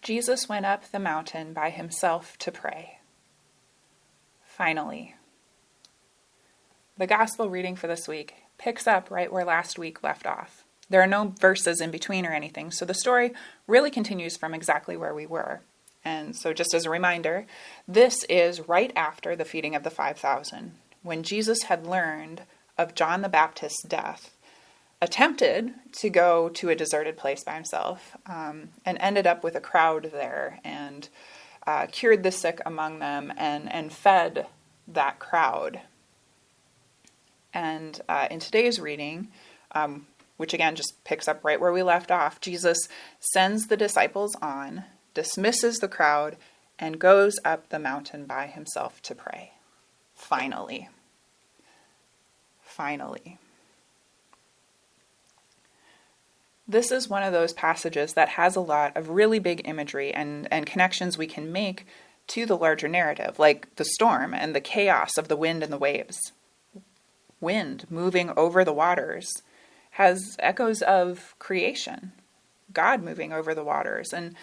Jesus went up the mountain by himself to pray. Finally. The gospel reading for this week picks up right where last week left off. There are no verses in between or anything, so the story really continues from exactly where we were. And so just as a reminder, this is right after the feeding of the 5,000, when Jesus had learned of John the Baptist's death, attempted to go to a deserted place by himself, and ended up with a crowd there, and cured the sick among them, and fed that crowd. And in today's reading, which again just picks up right where we left off, Jesus sends the disciples on, dismisses the crowd, and goes up the mountain by himself to pray. Finally. Finally. This is one of those passages that has a lot of really big imagery and connections we can make to the larger narrative, like the storm and the chaos of the wind and the waves. Wind moving over the waters has echoes of creation, God moving over the waters. And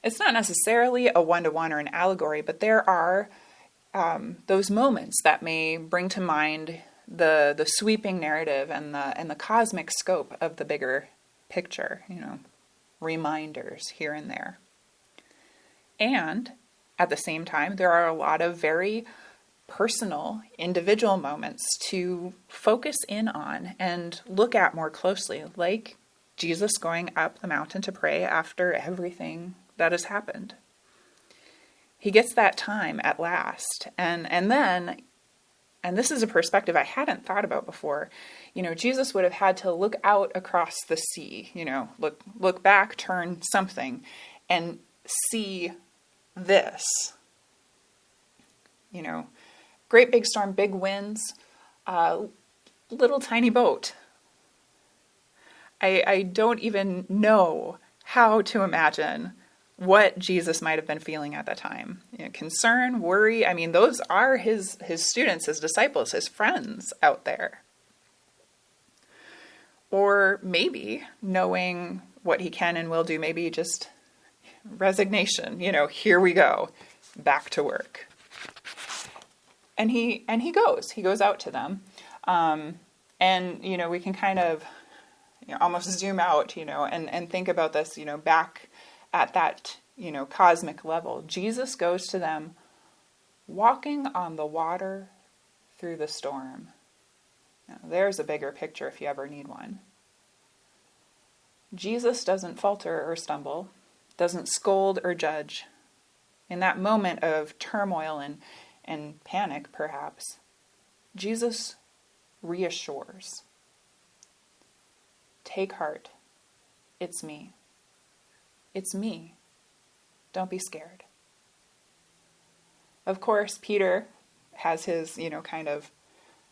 it's not necessarily a one-to-one or an allegory, but there are those moments that may bring to mind the sweeping narrative and the cosmic scope of the bigger picture, reminders here and there. And at the same time, there are a lot of very personal, individual moments to focus in on and look at more closely, like Jesus going up the mountain to pray after everything that has happened. He gets that time at last. And then, and this is a perspective I hadn't thought about before, Jesus would have had to look out across the sea, look back, turn something, and see this. Great big storm, big winds, little tiny boat. I don't even know how to imagine what Jesus might have been feeling at that time. Concern, worry. Those are his students, his disciples, his friends out there. Or maybe knowing what he can and will do, maybe just resignation. Here we go, back to work. And he goes out to them. And we can kind of almost zoom out, and think about this, back at that, cosmic level. Jesus goes to them walking on the water through the storm. Now, there's a bigger picture if you ever need one. Jesus doesn't falter or stumble, doesn't scold or judge. In that moment of turmoil and panic, perhaps, Jesus reassures. Take heart. It's me. It's me. Don't be scared. Of course, Peter has his, kind of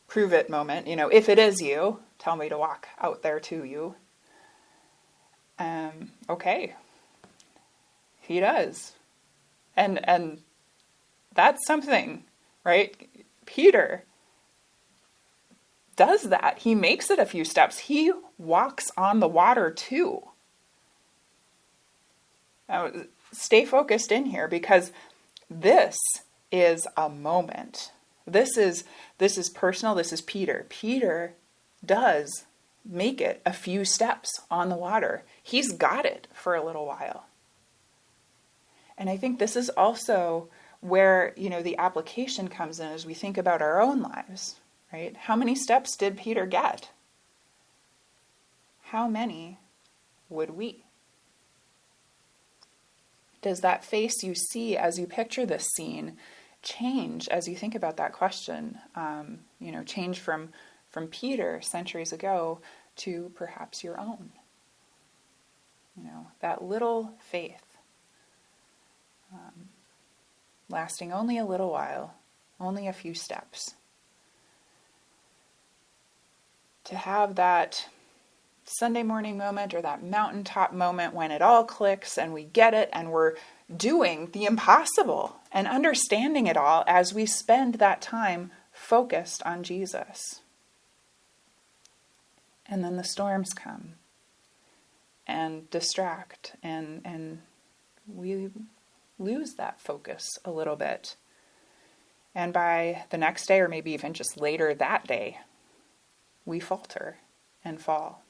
prove it moment. If it is you, tell me to walk out there to you. Okay. He does. And that's something, right? Peter does that. He makes it a few steps. He walks on the water too. Now, stay focused in here, because this is a moment. This is personal. This is Peter. Peter does make it a few steps on the water. He's got it for a little while. And I think this is also where, the application comes in as we think about our own lives, right? How many steps did Peter get? How many would we? Does that face you see as you picture this scene change as you think about that question? Change from Peter centuries ago to perhaps your own. That little faith, lasting only a little while, only a few steps. To have that Sunday morning moment or that mountaintop moment when it all clicks and we get it and we're doing the impossible and understanding it all as we spend that time focused on Jesus. And then the storms come and distract and we lose that focus a little bit. And by the next day, or maybe even just later that day, we falter and fall.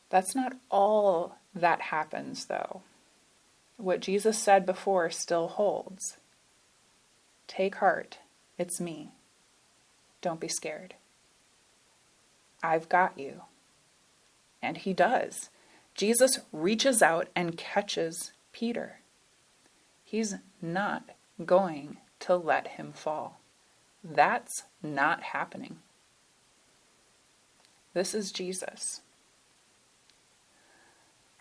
That's not all that happens, though. What Jesus said before still holds. Take heart, it's me. Don't be scared. I've got you. And he does. Jesus reaches out and catches Peter. He's not going to let him fall. That's not happening. This is Jesus.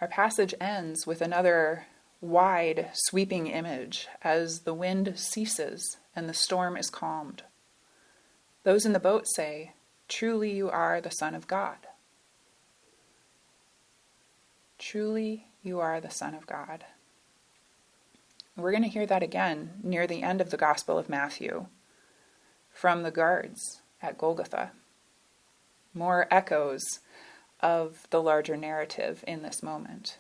Our passage ends with another wide, sweeping image as the wind ceases and the storm is calmed. Those in the boat say, "Truly you are the Son of God." Truly you are the Son of God. We're going to hear that again near the end of the Gospel of Matthew from the guards at Golgotha. More echoes of the larger narrative in this moment.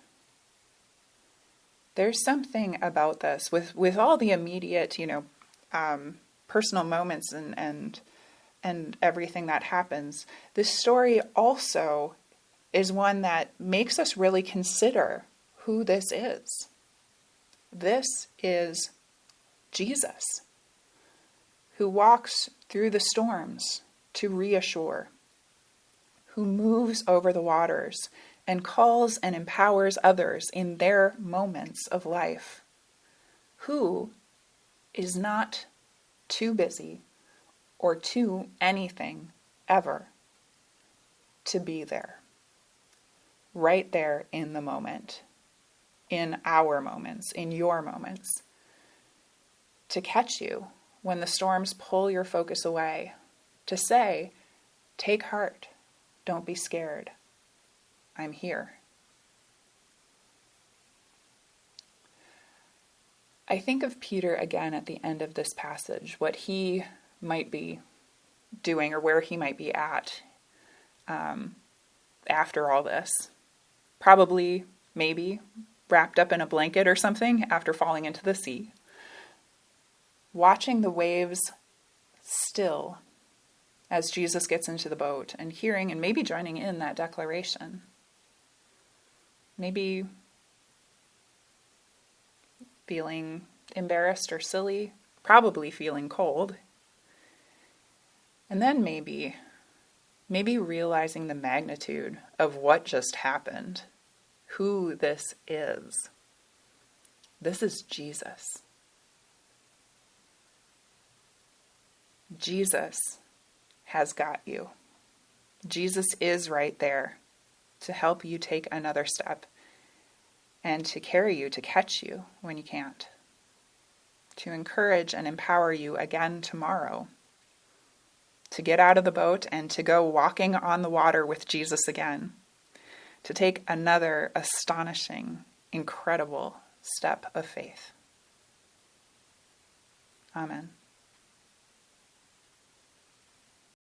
There's something about this with all the immediate, personal moments and everything that happens. This story also is one that makes us really consider who this is. This is Jesus, who walks through the storms to reassure, who moves over the waters and calls and empowers others in their moments of life, who is not too busy or too anything ever to be there, right there in the moment, in our moments, in your moments, to catch you when the storms pull your focus away, to say, take heart, don't be scared, I'm here. I think of Peter again at the end of this passage, what he might be doing or where he might be at after all this. Probably, maybe, wrapped up in a blanket or something after falling into the sea. Watching the waves still as Jesus gets into the boat and hearing and maybe joining in that declaration. Maybe feeling embarrassed or silly, probably feeling cold. And then maybe realizing the magnitude of what just happened, who this is. This is Jesus. Jesus has got you. Jesus is right there to help you take another step and to carry you, to catch you when you can't, to encourage and empower you again tomorrow, to get out of the boat and to go walking on the water with Jesus again, to take another astonishing, incredible step of faith. Amen.